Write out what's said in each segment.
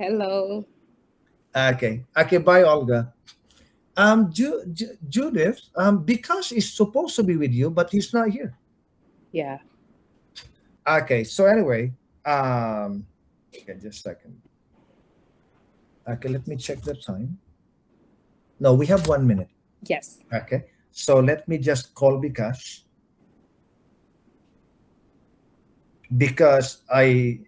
Hello. Okay. Okay. Bye, Olga. Judith. Bikash is supposed to be with you, but he's not here. Yeah. Okay. So anyway, okay, just a second. Okay, let me check the time. No, we have 1 minute. Yes. Okay. So let me just call Bikash because I.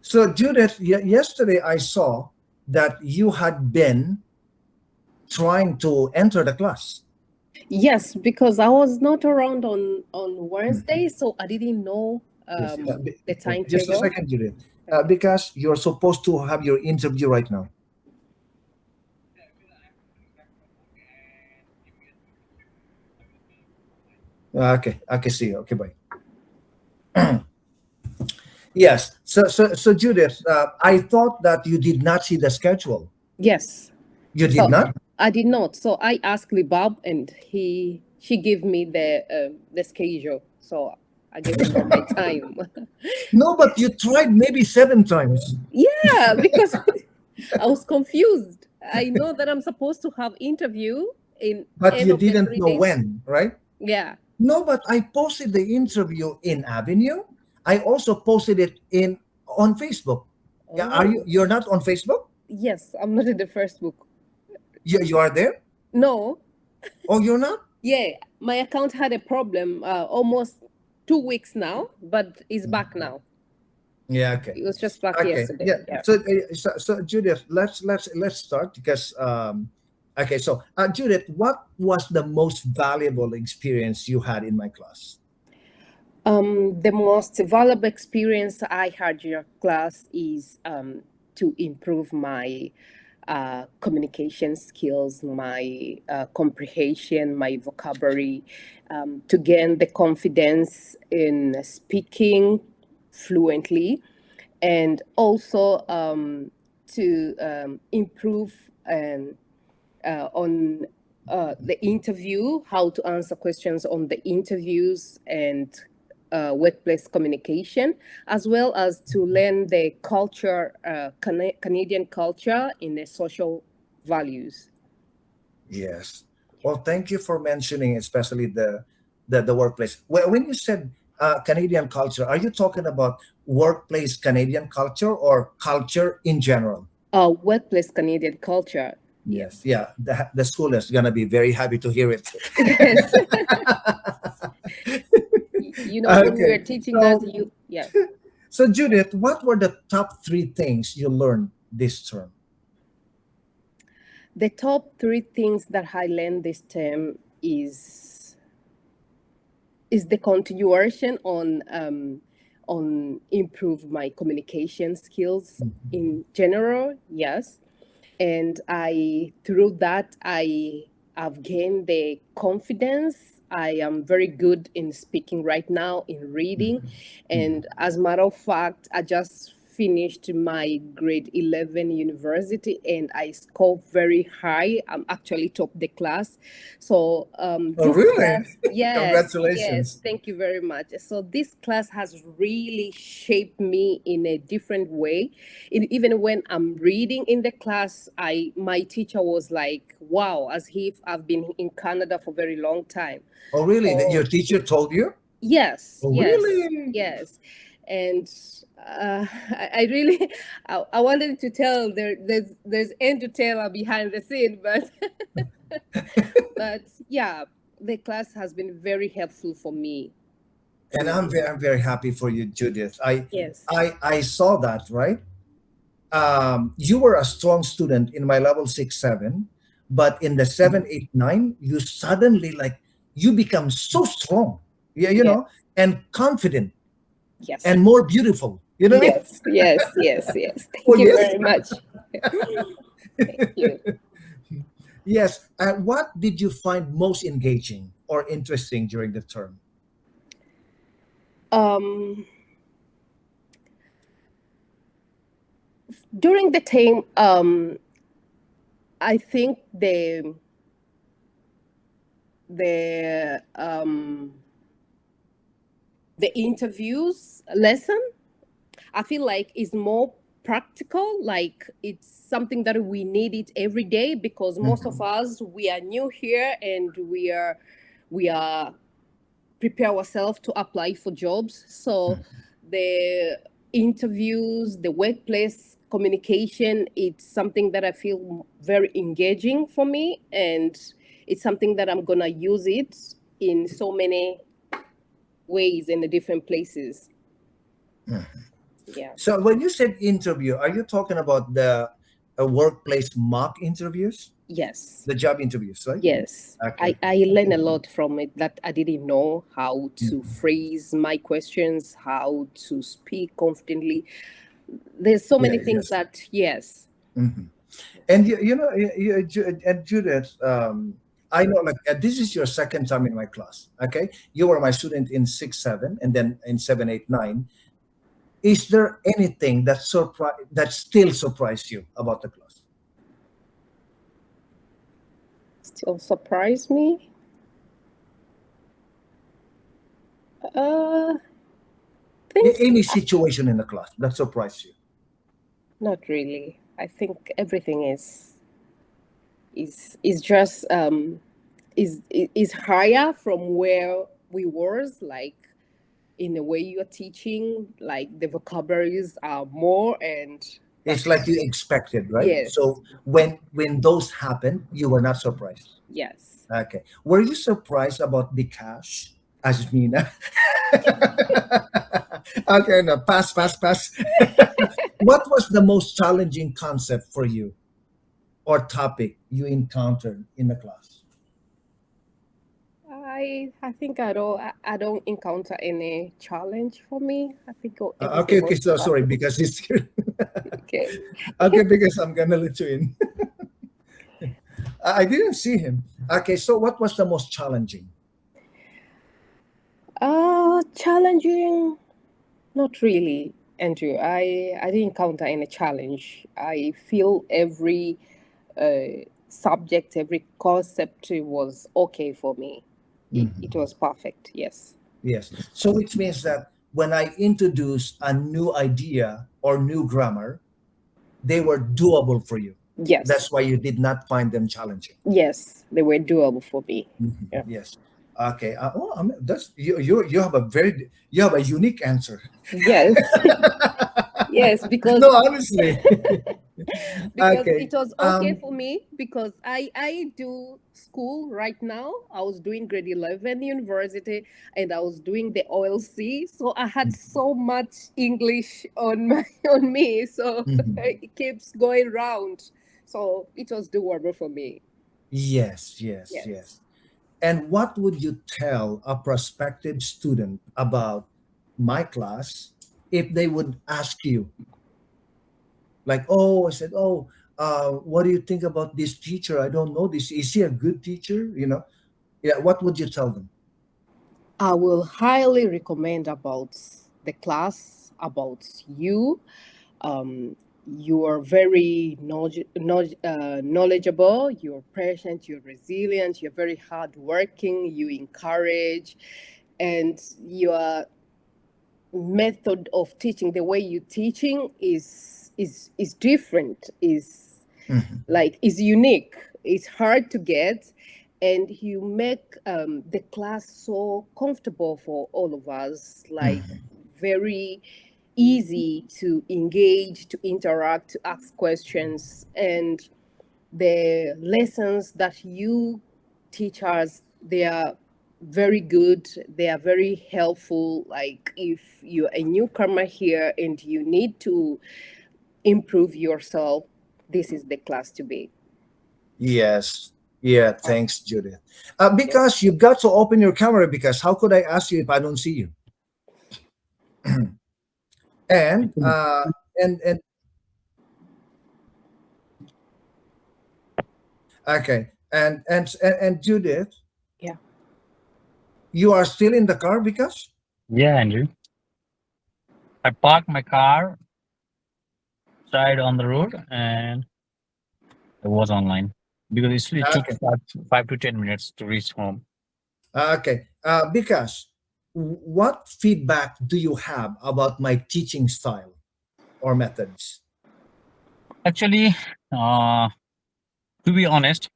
So Judith, yesterday I saw that you had been trying to enter the class. Yes, because I was not around on Mhm. Wednesday, so I didn't know Yes. the Just a timetable. second, Judith. Okay. Because you're supposed to have your interview right now. Okay. Okay. See you. Okay. Bye. Yes. So Judith, I thought that you did not see the schedule. Yes. You did So not? I did not. So I asked Libab, and she gave me the schedule. So I gave him all my time. No, but you tried maybe 7 times, Yeah, because I was confused. I know that I'm supposed to have interview in but end you of the didn't three know days. when, right? Yeah. No, but I posted the interview in Avenue. I also posted it in on Facebook. Yeah, are you? Oh, You're not on Facebook? yes. I'm not in the first book. You are there? No. Oh, you're not? Yeah, my account had a problem almost 2 weeks now, but it's back now. Yeah. Okay. It was just back Okay. yesterday. Yeah. Yeah. So Judith, let's start because okay. So Judith, what was the most valuable experience you had in my class? The most valuable experience I had in your class is to improve my communication skills, my comprehension, my vocabulary, to gain the confidence in speaking fluently, and also to improve on the interview, how to answer questions on the interviews, and workplace communication, as well as to learn the culture, Canadian culture in the social values. Yes. Well, thank you for mentioning, especially the workplace. When you said Canadian culture, are you talking about workplace Canadian culture or culture in general? Workplace Canadian culture. Yeah. Yes. Yeah. The school is gonna be very happy to hear it. Yes. When we Okay. were teaching us, So, yeah. so Judith, what were the top three things you learned this term? The top three things that I learned this term is the continuation on improve my communication skills in general. Yes, and I through that I have gained the confidence. I am very good in speaking right now, in reading, and as a matter of fact, I just finished my grade 11 university and I scored very high. I'm actually top the class. So Oh, this really? class, yes, yes, Congratulations. thank you very much. So this class has really shaped me in a different way. Even when I'm reading in the class, I my teacher was like, "Wow," as if I've been in Canada for a very long time. Oh, really? Your So teacher told you? yes, Oh, yes, really? yes, and I really I wanted to tell there's end to tell behind the scene, but but yeah, the class has been very helpful for me. And I'm very happy for you, Judith. Yes. I saw that, right? You were a strong student in my level 6 7, but in the 7 8 9, you suddenly like you become so strong. Yeah, Yeah. and confident Yes. and more beautiful. You know what I mean? Yes. Yes. Yes. Yes. Oh Thank you yes. very much. Thank you. Yes. And what did you find most engaging or interesting during the term? Um, During the time, I think the the interviews lesson, I feel like is more practical. Like it's something that we need it every day because most of Mhm. us we are new here and we are prepare ourselves to apply for jobs. So the interviews, the workplace communication, it's something that I feel very engaging for me, and it's something that I'm gonna use it in so many ways in the different places. Yeah. So when you said interview, are you talking about the workplace mock interviews, Yes. the job interviews, right? Yes. I, Okay. I learned a lot from it that I didn't know how to phrase my questions, how to speak confidently. There's so Yeah. many things Yes. that, yes. Mhm. And and Judith, I know like this is your second time in my class. Okay, you were my student in 6, 7, and then in 7, 8, 9. Is there anything that still surprised you about the class? Still surprise me. Things Any situation in the class that surprised you? not really. I think everything is just is higher from where we was, like in the way you're teaching, like the vocabularies are more, and It's that's like you expected, right? yes, So when those happened, you were not surprised. yes. Okay, were you surprised about Bikash as Mena? Okay, no, pass, pass, pass. What was the most challenging concept for you or topic you encountered in the class? I think I don't encounter any challenge for me. I think Okay, everything okay, was so sorry perfect. because it's Okay. okay because I'm gonna let you in. I didn't see him. Okay, so what was the most challenging? Challenging. Not really, Andrew. I didn't encounter any challenge. I feel every subject, every concept was okay for me. It Mhm. was perfect. Yes. Yes. So which means that when I introduce a new idea or new grammar, they were doable for you. Yes. That's why you did not find them challenging. Yes. They were doable for me. Mhm. Yeah. Yes. Okay. That's you have a very you have a unique answer. Yes. Yes. No, honestly. Because Okay. it was okay for me because I do school right now. I was doing grade 11 university and I was doing the OLC, so I had so much English on my on me, so Mhm. it keeps going round, so it was doable for me. Yes, yes, Yes. yes. And what would you tell a prospective student about my class if they would ask you, like, oh, I said, oh, what do you think about this teacher? I don't know this. Is he a good teacher? Yeah. What would you tell them? I will highly recommend about the class, about you. Um, you are very knowledgeable, you're patient, you're resilient, you're very hardworking, you encourage, and your method of teaching, the way you teaching is different, is Mhm, like is unique. It's hard to get, and you make the class so comfortable for all of us, like mhm. very easy to engage, to interact, to ask questions, and the lessons that you teach us, they are very good, they are very helpful. Like if you're a newcomer here and you need to improve yourself, this is the class to be. Yes. Yeah. Thanks, Judith. Yeah. Because you've got to open your camera because how could I ask you if I don't see you? I And think and okay. And Judith, Yeah. you are still in the car because yeah, Andrew. I parked my car side on the road and It was online because it took Okay. 5 to 10 minutes to reach home. Okay. Because what feedback do you have about my teaching style or methods? Actually, uh, to be honest,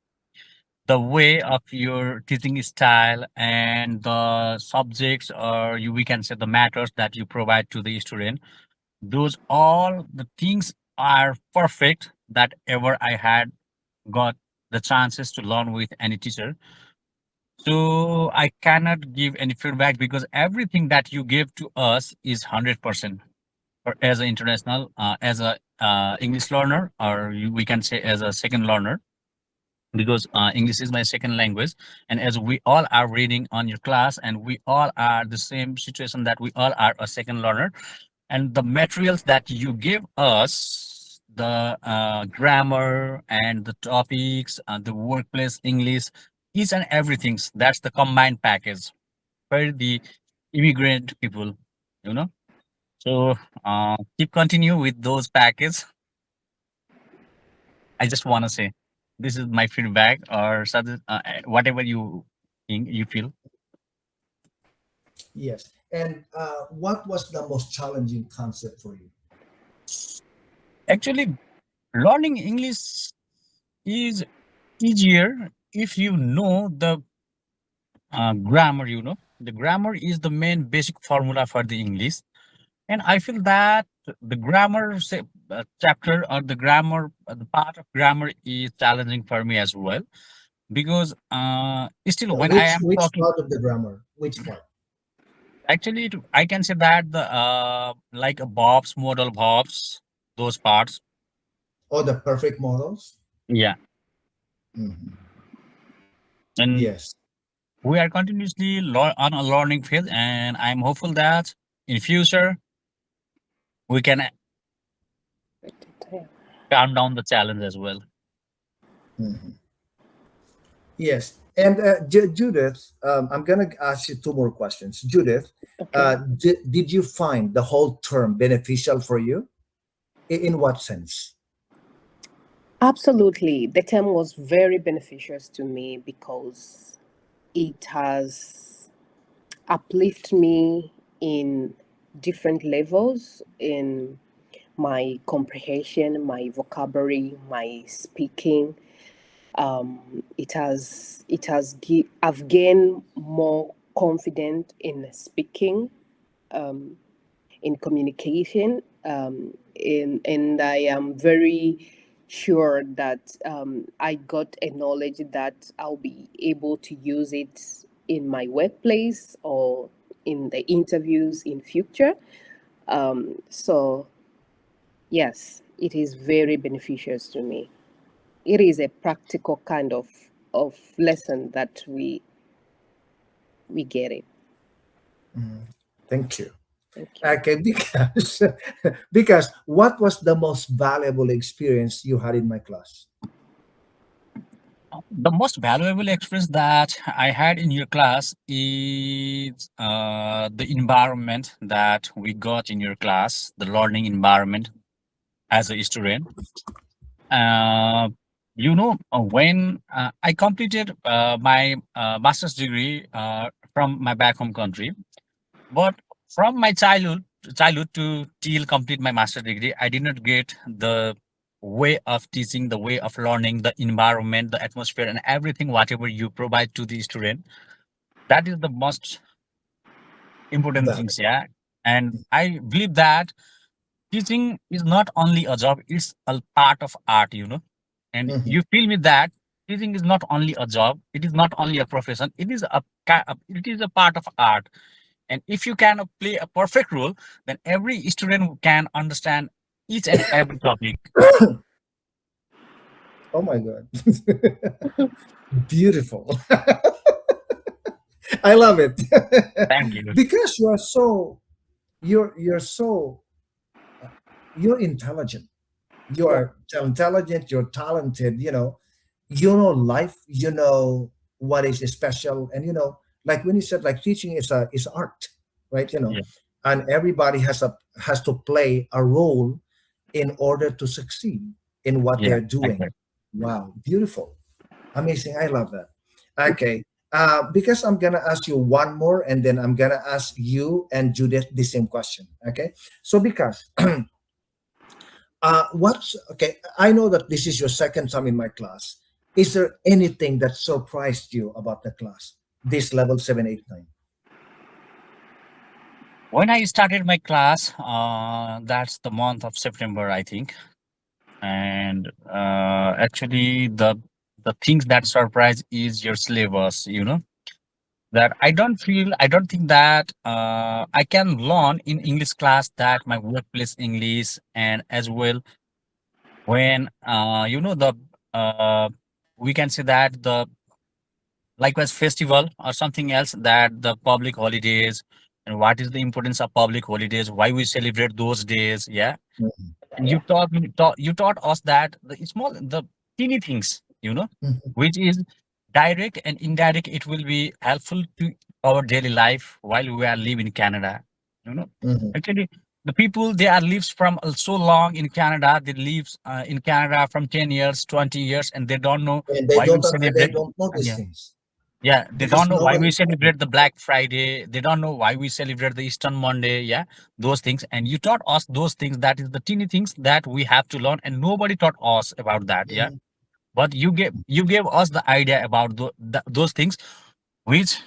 the way of your teaching style and the subjects, or we can say the matters that you provide to the student, those all the things are perfect that ever I had got the chances to learn with any teacher. So I cannot give any feedback because everything that you give to us is 100%. Or as an international, as a English learner, or we can say as a second learner, because English is my second language, and as we all are reading on your class, and we all are the same situation that we all are a second learner, and the materials that you give us, the grammar and the topics and the workplace English, each and everything, that's the combined package for the immigrant people, you know. So keep continue with those packages. I just want to say this is my feedback, or whatever you think you feel. Yes. And what was the most challenging concept for you? Actually, learning English is easier if you know the grammar. The grammar is the main basic formula for the English, and I feel that the grammar chapter, or the grammar, the part of grammar is challenging for me as well, because still when I am Which talking. part of the grammar? Which part? Actually, I can say that the like a Bob's model Bob's, those parts. Oh, the perfect models? Yeah, Mhm. and Yes. we are continuously on a learning phase, and I'm hopeful that in future we can calm down the challenge as well. Mhm. Yes. And Judith, I'm going to ask you two more questions. Judith, Okay. did you find the whole term beneficial for you? In what sense? Absolutely. The term was very beneficial to me because it has uplifted me in different levels in my comprehension, my vocabulary, my speaking. I've gained more confident in speaking, in communication, and I am very sure that I got a knowledge that I'll be able to use it in my workplace or in the interviews in future. So yes, it is very beneficial to me. It is a practical kind of lesson that we get it. Thank you. Thank you. Okay, because because what was the most valuable experience you had in my class? The most valuable experience that I had in your class is the environment that we got in your class, the learning environment as a student. Uh, when I completed my master's degree from my back home country, but from my childhood to till complete my master's degree, I did not get the way of teaching, the way of learning, the environment, the atmosphere, and everything whatever you provide to the student. That is the most important Valid. things, yeah. And I believe that teaching is not only a job; it's a part of art. And Mhm. you feel me that teaching is not only a job; it is not only a profession; it is a part of art. And if you can play a perfect role, then every student can understand each and every topic. Oh my God. Beautiful. I love it. Thank you. Because you're so you're intelligent. You Yeah. are intelligent, you're talented, you know life, you know what is special, and like when you said like teaching is art, right? Yeah, And everybody has to play a role in order to succeed in what yeah, they're doing. exactly. Wow, beautiful. Amazing. I love that. Okay. Because I'm gonna ask you one more, and then I'm gonna ask you and Judith the same question. Okay. So because what's okay, I know that this is your second time in my class. Is there anything that surprised you about the class? This level 789. When I started my class, that's the month of September, I think. And actually, the things that surprise is your syllabus. That I don't think that I can learn in English class that my workplace English, and as well when the uh, we can say that the likewise festival or something else, that the public holidays and what is the importance of public holidays, why we celebrate those days. Yeah, Mhm, and you taught us that the small, the teeny things, mhm, which is direct and indirect. It will be helpful to our daily life while we are live in Canada. You know, mhm. actually, the people they are lives from so long in Canada. They lives in Canada from 10 years, 20 years, and they don't know And why we they celebrate. don't know these Yeah, things yeah, they don't because know no why one. we celebrate the Black Friday. They don't know why we celebrate the Easter Monday. Yeah, those things. And you taught us those things. That is the teeny things that we have to learn, and nobody taught us about that. Yeah, Mhm, but you gave us the idea about those things, which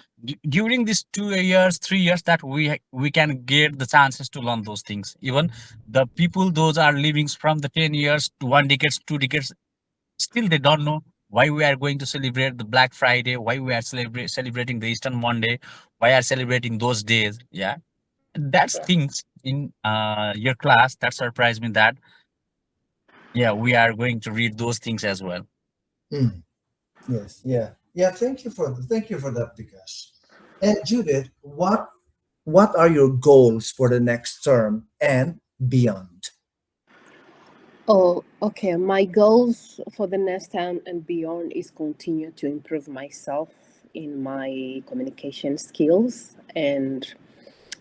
during these 2 years, 3 years, that we can get the chances to learn those things. Even the people those are living from the 10 years to 1 decade, 2 decades, still they don't know why we are going to celebrate the Black Friday, why we are celebrating the Easter Monday, why are celebrating those days. Yeah, that's things in your class that surprised me, that yeah, we are going to read those things as well. mhm. Yes, yeah, yeah. Thank you for that, Bikash. And Judith, what are your goals for the next term and beyond? Oh, okay. My goals for the next time and beyond is continue to improve myself in my communication skills, and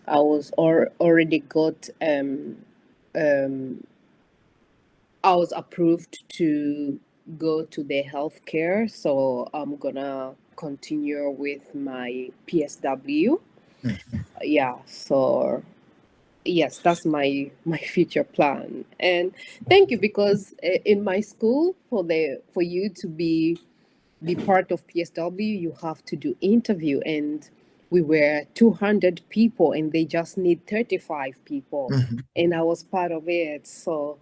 already got I was approved to go to the healthcare, so I'm gonna continue with my PSW. Mhm, Yeah, so yes, that's my future plan. And thank you, because in my school, for you to be part of PSW, you have to do interview, and we were 200 people, and they just need 35 people, mhm. and I was part of it. So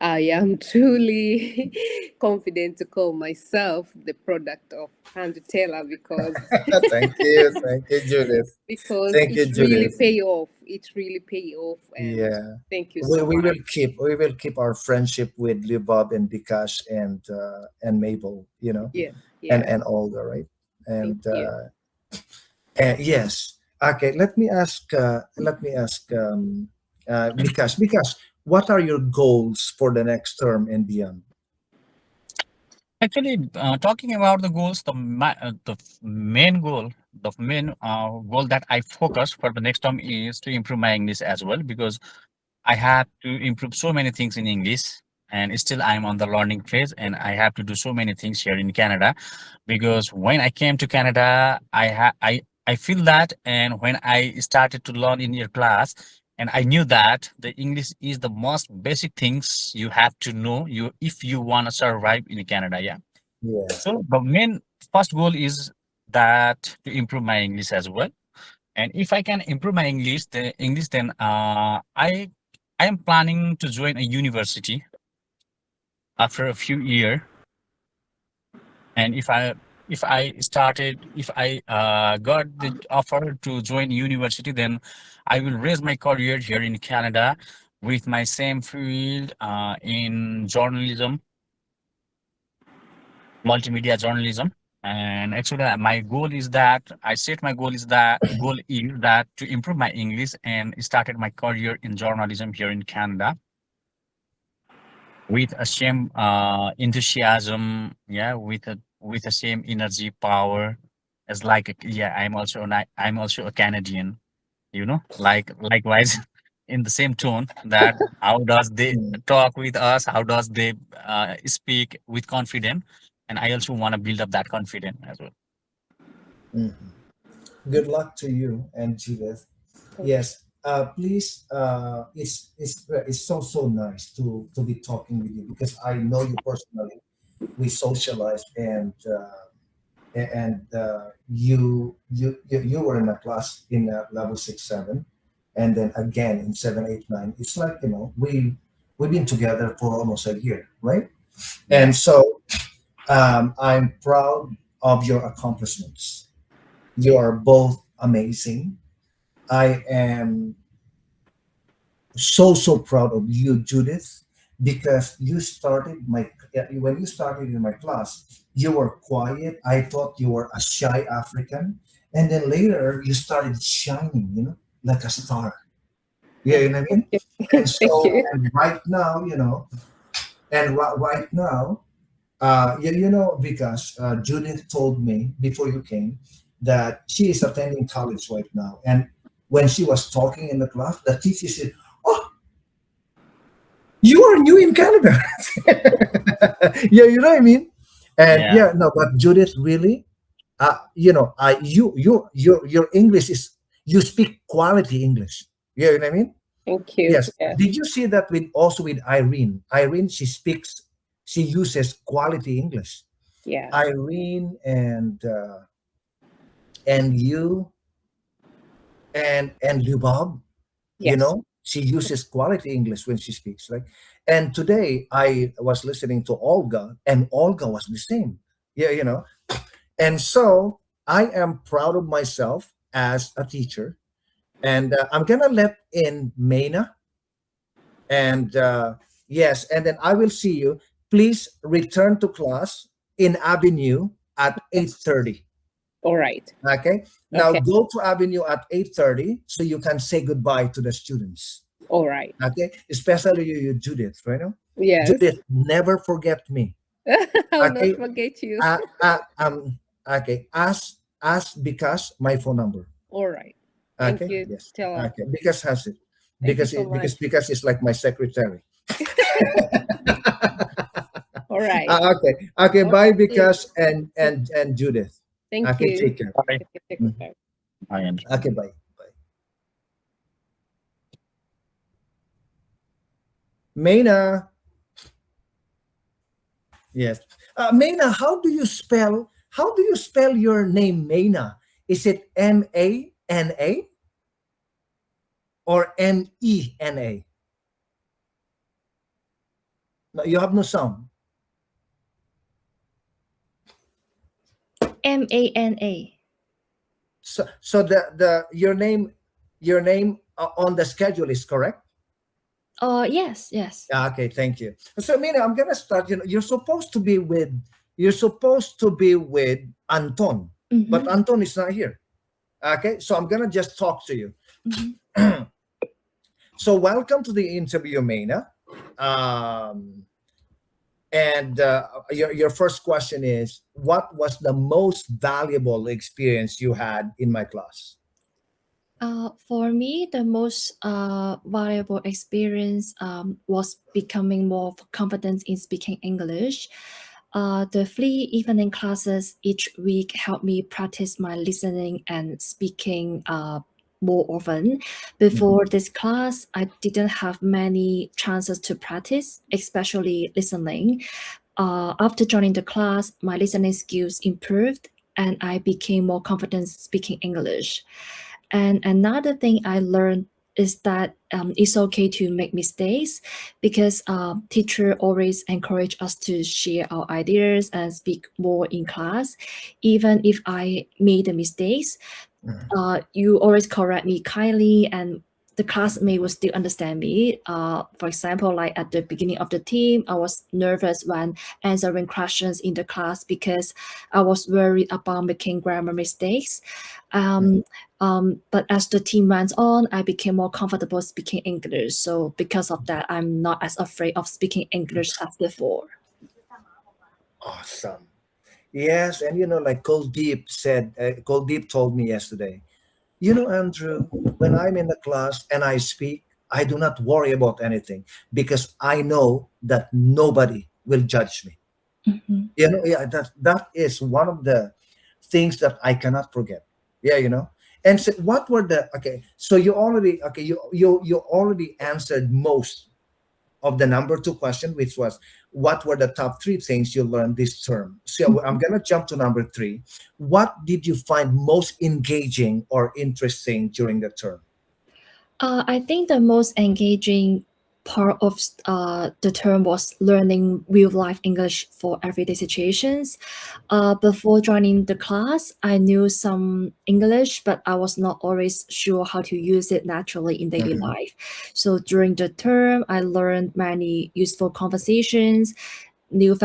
I am truly confident to call myself the product of Andrew Taylor, Thank you, Judith. because Thank you, it really Judith. pay off. It really pay off, and Yeah, thank you so we much. will keep our friendship with Bob and Bikash and Mabel, Yeah, yeah. and Olga, right? Thank And you. yes, okay. Let me ask Bikash. Bikash, what are your goals for the next term and beyond? Actually, talking about the goals, the main goal that I focus for the next term is to improve my English as well, because I have to improve so many things in English, and still I'm on the learning phase, and I have to do so many things here in Canada. Because when I came to Canada, I feel that, and when I started to learn in your class, and I knew that the English is the most basic things you have to know, you if you want to survive in Canada. Yeah. Yeah. So the main first goal is that to improve my English as well. And if I can improve my English, then I am planning to join a university after a few years. And if I got the offer to join university, then I will raise my career here in Canada with my same field in journalism, multimedia journalism. And actually, my goal is that to improve my English and started my career in journalism here in Canada with a same enthusiasm, yeah, with the same energy power as yeah, I'm also a Canadian, likewise. in the same tone, that how does they Mm, talk with us, how does they speak with confidence, and I also want to build up that confidence as well. mhm. Good luck to you and Judith. Thank you. Yes, please. It's so so nice to be talking with you because I know you personally. We socialized, and you were in a class in level 6 7, and then again in 7 8 9. It's like we've been together for almost a year, right? Yeah. And so I'm proud of your accomplishments. You are both amazing. I am so so proud of you, Judith, because you started my when you started in my class, you were quiet. I thought you were a shy African, and then later you started shining, like a star. Yeah, Oh, you know what I thank mean. you. And Thank so, you. and right now, right now, because Judith told me before you came that she is attending college right now, and when she was talking in the class, the teacher said, "Oh, you are new in Canada." Yeah, you know what I mean. And Yeah, yeah, no, but Judith, really, your English is, you speak quality English. You know what I mean. Thank you. Yes. Yes. Did you see that with also with Irene? Irene, she uses quality English. Yeah. Irene and you and Lubab, Yes. she uses quality English when she speaks, right? And today I was listening to Olga, and Olga was the same. Yeah, And so I am proud of myself as a teacher, and I'm gonna let in Mena, and yes, and then I will see you. Please return to class in Avenue at 8:30. All right. Okay. Now Okay. go to Avenue at 8:30 so you can say goodbye to the students. All right. Okay. Especially you, Judith, right now. Yes. Judith, never forget me. I'll not Okay. forget you. Uh, uh, um. Okay. Ask Bikash my phone number. All right. Thank Okay. you, Yes. Stella. Okay. Bikash has it. Thank you so much. Because it's like my secretary. All right. Okay. Okay. All Bye, right. See you. Bikash and Judith. Thank Okay. you. Take care. bye. Okay, take Mhm. care. I am. Okay. Bye. Bye. Mena. Yes. Mena, how do you spell your name, Mena? Is it Mana or Mena? No, you have no sound. Mana. So the your name on the schedule is correct. Yes, yes. Okay, thank you. So Mena, I'm gonna start. You're supposed to be with Anton, but Mm-hmm. Anton is not here. Okay, so I'm gonna just talk to you. Mm-hmm. So welcome to the interview, Mena. Um, and your first question is, what was the most valuable experience you had in my class? For me, the most valuable experience was becoming more confident in speaking English. The 3 evening classes each week helped me practice my listening and speaking more often. Mhm. Before this class, I didn't have many chances to practice, especially listening. After joining the class, my listening skills improved and I became more confident speaking English. And another thing I learned is that it's okay to make mistakes because teacher always encourage us to share our ideas and speak more in class. Even if I made the mistakes, Mhm. you always correct me kindly and the classmate will still understand me. For example, like at the beginning of the team, I was nervous when answering questions in the class because I was worried about making grammar mistakes. Um, but as the team went on, I became more comfortable speaking English. So because of that, I'm not as afraid of speaking English as before. Awesome. Yes, and like Kuldeep told me yesterday. Andrew, when I'm in the class and I speak, I do not worry about anything because I know that nobody will judge me. Mhm. Yeah, that is one of the things that I cannot forget. Yeah. And so what were the okay? So you already okay. You already answered most of the number two question, which was what were the top three things you learned this term. So I'm gonna jump to number three. What did you find most engaging or interesting during the term? I think the most engaging part of the term was learning real life English for everyday situations. Before joining the class, I knew some English, but I was not always sure how to use it naturally in daily Mhm. life. So during the term, I learned many useful conversations, new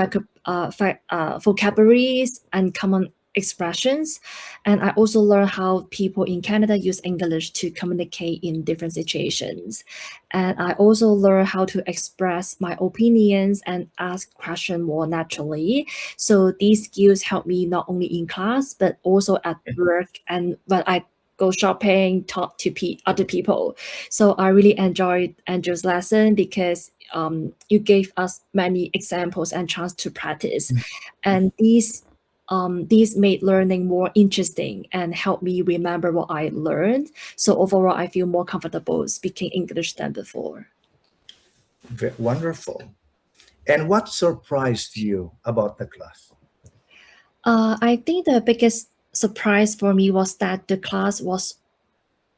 vocabularies, and common expressions. And I also learned how people in Canada use English to communicate in different situations. And I also learned how to express my opinions and ask questions more naturally. So these skills help me not only in class, but also at work and when I go shopping, talk to other people. So I really enjoyed Andrew's lesson because you gave us many examples and chance to practice. And these made learning more interesting and helped me remember what I learned. So overall, I feel more comfortable speaking English than before. Wonderful. And what surprised you about the class? I think the biggest surprise for me was that the class was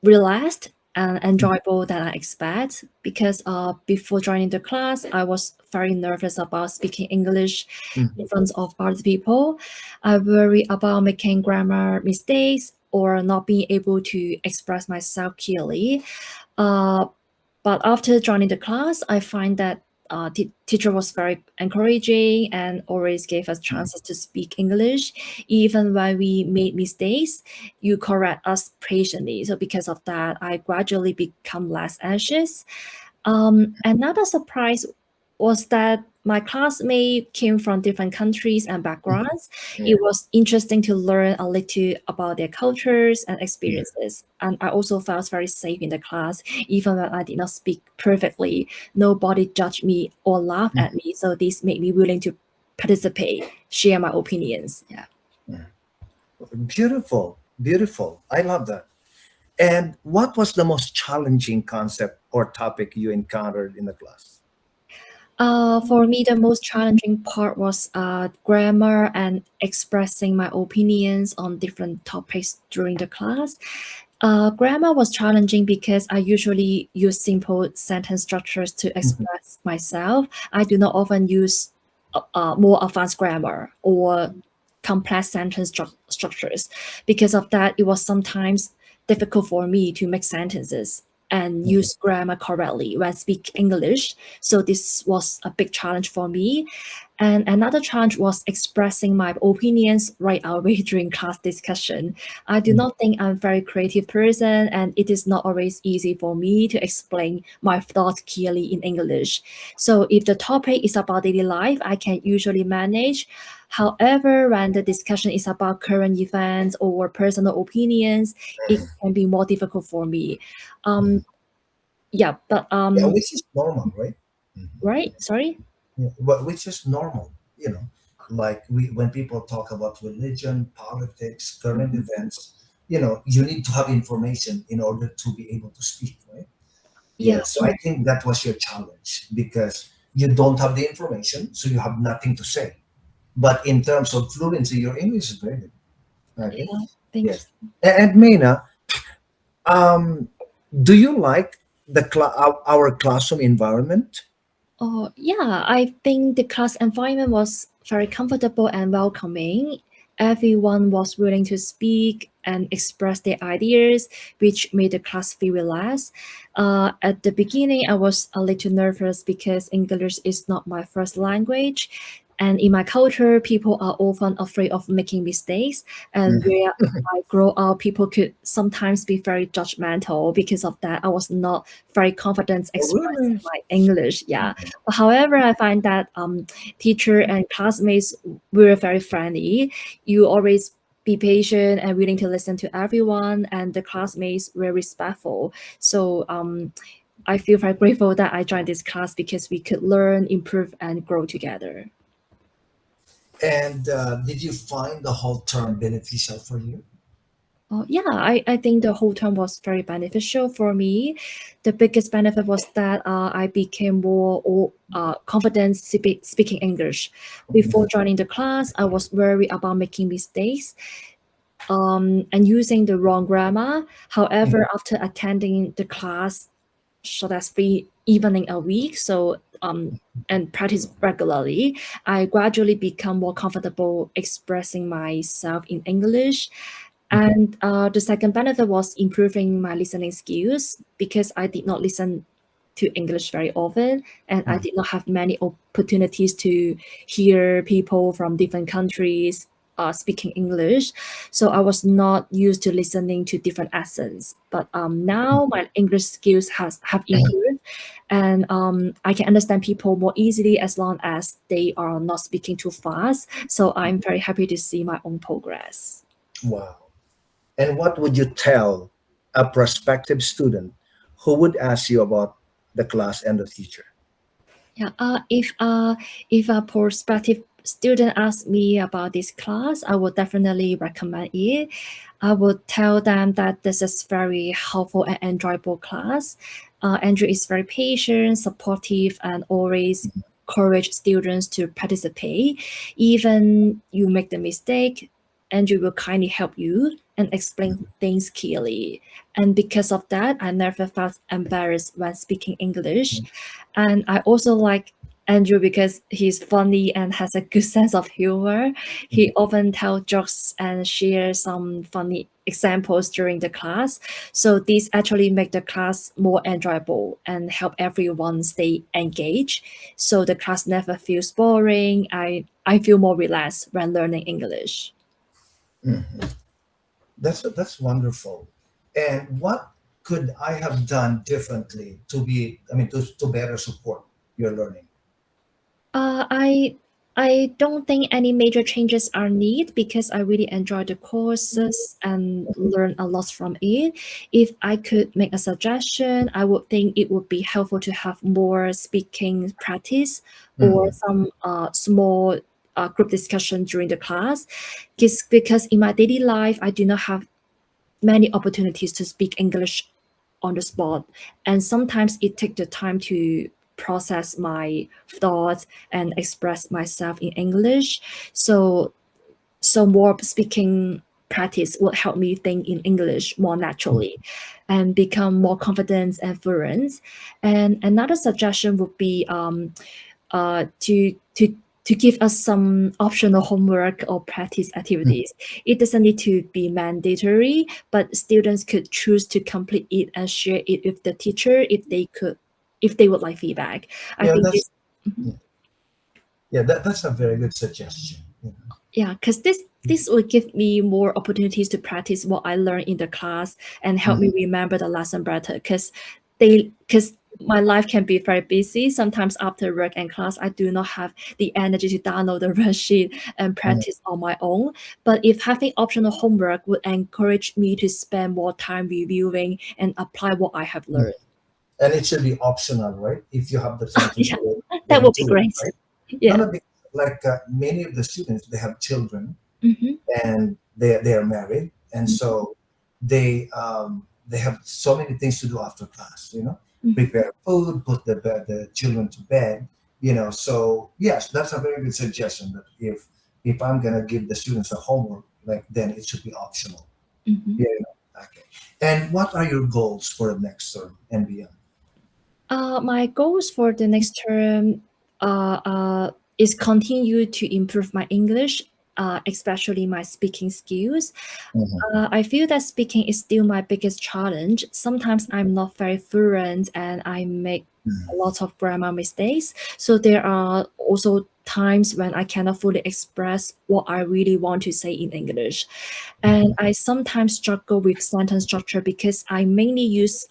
relaxed and enjoyable than I expect because before joining the class, I was very nervous about speaking English in Mhm. front of other people. I worry about making grammar mistakes or not being able to express myself clearly. Uh, but after joining the class, I find that teacher was very encouraging and always gave us chances to speak English. Even when we made mistakes, you correct us patiently. So because of that, I gradually become less anxious. Another surprise was that my classmates came from different countries and backgrounds. Yeah. It was interesting to learn a little about their cultures and Yeah. experiences. And I also felt very safe in the class, even when I did not speak perfectly. Nobody judged me or laughed at me. So this made me willing to participate, share my opinions. Yeah. Beautiful, beautiful. I love that. And what was the most challenging concept or topic you encountered in the class? For me, the most challenging part was grammar and expressing my opinions on different topics during the class. Grammar was challenging because I usually use simple sentence structures to Mhm. express myself. I do not often use more advanced grammar or complex sentence structures. Because of that, it was sometimes difficult for me to make sentences and use grammar correctly when speak English. So this was a big challenge for me. And another challenge was expressing my opinions right away during class discussion. I do not think I'm a very creative person, and it is not always easy for me to explain my thoughts clearly in English. So if the topic is about daily life, I can usually manage. However, when the discussion is about current events or personal opinions, it can be more difficult for me. Um, yeah, but Yeah, which is normal, right? Mhm. right? Sorry. Yeah, but which is normal, like when people talk about religion, politics, current events, you need to have information in order to be able to speak, right? Yeah. Yeah, so I think that was your challenge because you don't have the information, so you have nothing to say. But in terms of fluency, your English is very good. Okay. Yeah. Thank you. Yes. And Mena, um, do you like our classroom environment? Oh, yeah, I think the class environment was very comfortable and welcoming. Everyone was willing to speak and express their ideas, which made the class feel relaxed. At the beginning, I was a little nervous because English is not my first language. And in my culture, people are often afraid of making mistakes. And Mhm. where I grow up, people could sometimes be very judgmental. Because of that, I was not very confident Oh, expressing really? my English. Yeah. However, I find that teacher and classmates were very friendly. You always be patient and willing to listen to everyone, and the classmates were respectful. So I feel very grateful that I joined this class because we could learn, improve, and grow together. And did you find the whole term beneficial for you? Yeah, I think the whole term was very beneficial for me. The biggest benefit was that I became more confident speaking English. Before joining the class, I was worried about making mistakes and using the wrong grammar. However, after attending the class, so that's 3 evening a week, and practice regularly, I gradually become more comfortable expressing myself in English. And the second benefit was improving my listening skills because I did not listen to English very often, and I did not have many opportunities to hear people from different countries speaking English. So I was not used to listening to different accents. But now my English skills have improved, and I can understand people more easily as long as they are not speaking too fast. So I'm very happy to see my own progress. Wow. And what would you tell a prospective student who would ask you about the class and the teacher? Yeah, if a prospective student asks me about this class, I would definitely recommend it. I would tell them that this is very helpful and enjoyable class. Andrew is very patient, supportive, and always encourage students to participate. Even you make the mistake, Andrew will kindly help you and explain things clearly. And because of that, I never felt embarrassed when speaking English. And I also like Andrew because he's funny and has a good sense of humor. He often tells jokes and shares some funny examples during the class. So this actually make the class more enjoyable and help everyone stay engaged. So the class never feels boring. I feel more relaxed when learning English. Mhm. That's wonderful. And what could I have done differently to be, I mean, to better support your learning? Uh, I I don't think any major changes are needed because I really enjoy the courses and learn a lot from it. If I could make a suggestion, I would think it would be helpful to have more speaking practice or Mhm. some small group discussion during the class. Because in my daily life, I do not have many opportunities to speak English on the spot. And sometimes it takes the time to process my thoughts and express myself in English. So more speaking practice would help me think in English more naturally and become more confident and fluent. And another suggestion would be to give us some optional homework or practice activities. It doesn't need to be mandatory, but students could choose to complete it and share it with the teacher if they would like feedback. I Yeah, think that's this. Mhm. that's a very good suggestion. Yeah, because this will give me more opportunities to practice what I learned in the class and help me remember the lesson better. Because my life can be very busy. Sometimes after work and class, I do not have the energy to download the worksheet and practice on my own. But if having optional homework would encourage me to spend more time reviewing and apply what I have learned. And it should be optional, right? If you have the time to Yeah, do it, that then would be do it, great. right? Yeah. Not a big, like many of the students, they have children Hmm. and they are married, and so they have so many things to do after class. Prepare food, put the children to bed. So yes, that's a very good suggestion. That if I'm gonna give the students a homework, like then it should be optional. Hmm. Yeah. Okay. And what are your goals for the next term and beyond? My goals for the next term is continue to improve my English, especially my speaking skills. I feel that speaking is still my biggest challenge. Sometimes I'm not very fluent and I make a lot of grammar mistakes. So there are also times when I cannot fully express what I really want to say in English. And I sometimes struggle with sentence structure because I mainly use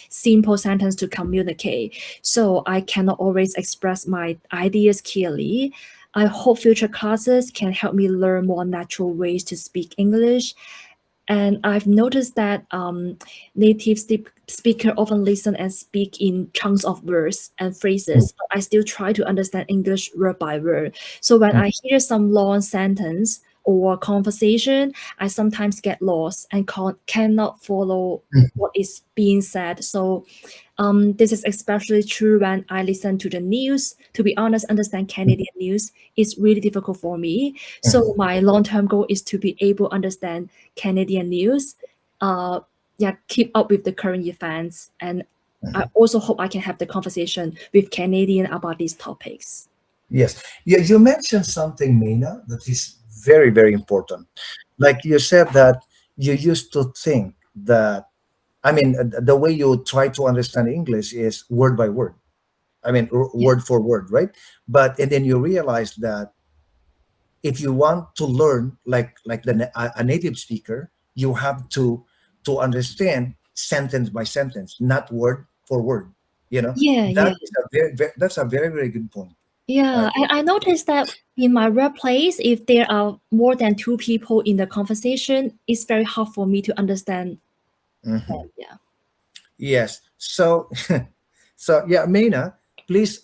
simple sentence to communicate. So I cannot always express my ideas clearly. I hope future classes can help me learn more natural ways to speak English. And I've noticed that native speaker often listen and speak in chunks of words and phrases, but I still try to understand English word by word. So when I hear some long sentence or conversation, I sometimes get lost and cannot follow what is being said. So this is especially true when I listen to the news. To be honest, understand Canadian news is really difficult for me. So my long-term goal is to be able to understand Canadian news, yeah, keep up with the current events, and I also hope I can have the conversation with Canadian about these topics. Yes. You mentioned something, Mena, that is very, very important. Like you said that you used to think that, I mean, the way you try to understand English is word by word. I mean, Yeah. word for word, right? But and then you realize that if you want to learn like a native speaker, you have to understand sentence by sentence, not word for word. You know, Yeah, that yeah. is a that's a very, very good point. Yeah, Okay. I noticed that in my workplace, if there are more than two people in the conversation, it's very hard for me to understand Mhm. them. Yeah. Yes. So, so yeah, Mena, please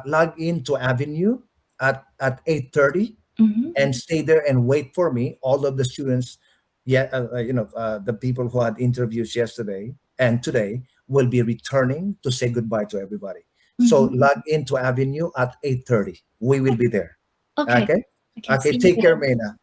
log in to Avenue at 8:30 Mm-hmm. and stay there and wait for me. All of the students, yeah, the people who had interviews yesterday and today will be returning to say goodbye to everybody. So Mm-hmm. log into Avenue at 8:30. We will be there. Okay. Okay. Okay. Okay. See you Take care, there. Mena.